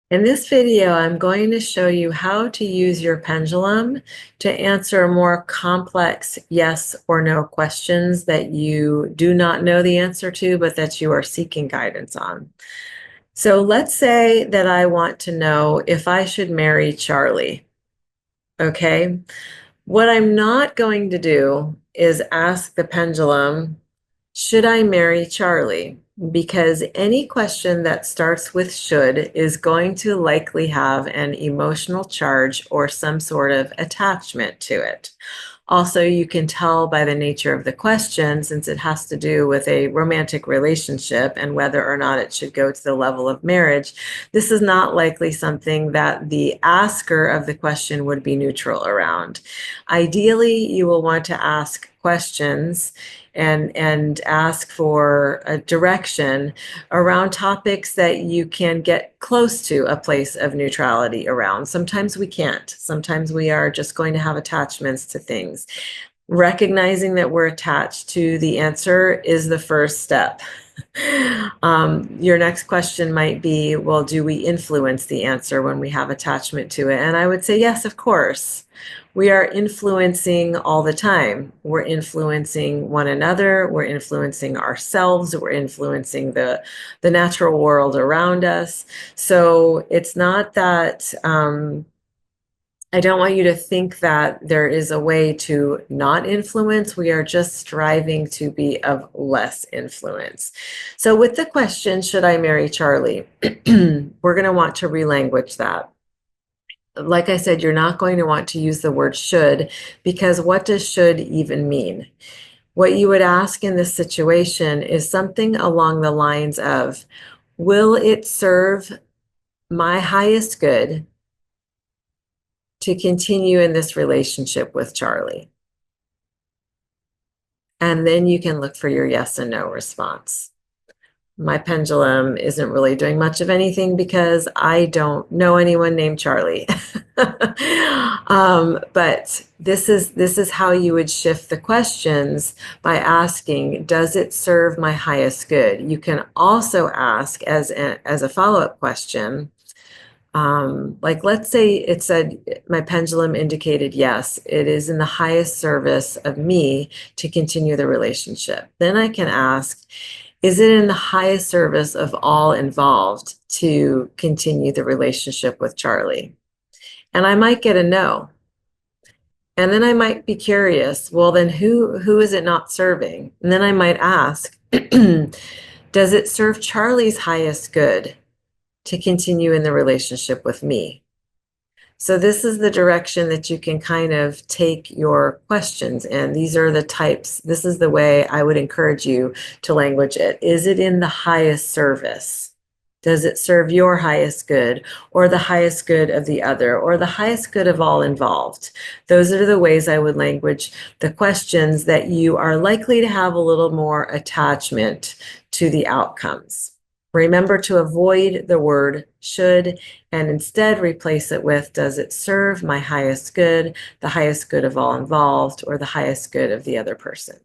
In this video, I'm going to show you how to use your pendulum to answer more complex yes or no questions that you do not know the answer to, but that you are seeking guidance on. So let's say that I want to know if I should marry Charlie, okay? What I'm not going to do is ask the pendulum, should I marry Charlie? Because any question that starts with should is going to likely have an emotional charge or some sort of attachment to it. Also, you can tell by the nature of the question, since it has to do with a romantic relationship and whether or not it should go to the level of marriage, this is not likely something that the asker of the question would be neutral around. Ideally, you will want to ask questions and ask for a direction around topics that you can get close to a place of neutrality around. Sometimes we can't. Sometimes we are just going to have attachments to things. Recognizing that we're attached to the answer is the first step. Your next question might be, well, do we influence the answer when we have attachment to it? And I would say, yes, of course. We are influencing all the time. We're influencing one another. We're influencing ourselves. We're influencing the natural world around us. So it's not that I don't want you to think that there is a way to not influence. We are just striving to be of less influence. So with the question, should I marry Charlie? We're going to want to relanguage that. Like I said, you're not going to want to use the word should, because what does should even mean? What you would ask in this situation is something along the lines of, will it serve my highest good to continue in this relationship with Charlie? And then you can look for your yes and no response. My pendulum isn't really doing much of anything because I don't know anyone named Charlie. But this is how you would shift the questions, by asking, does it serve my highest good? You can also ask as a follow-up question, like let's say it said, my pendulum indicated yes, it is in the highest service of me to continue the relationship. Then I can ask, is it in the highest service of all involved to continue the relationship with Charlie? And I might get a no. And then I might be curious, well, then who is it not serving? And then I might ask, does it serve Charlie's highest good to continue in the relationship with me? So this is the direction that you can kind of take your questions in. These are the types. This is the way I would encourage you to language it. Is it in the highest service? Does it serve your highest good, or the highest good of the other, or the highest good of all involved? Those are the ways I would language the questions that you are likely to have a little more attachment to the outcomes. Remember to avoid the word should and instead replace it with, does it serve my highest good, the highest good of all involved, or the highest good of the other person?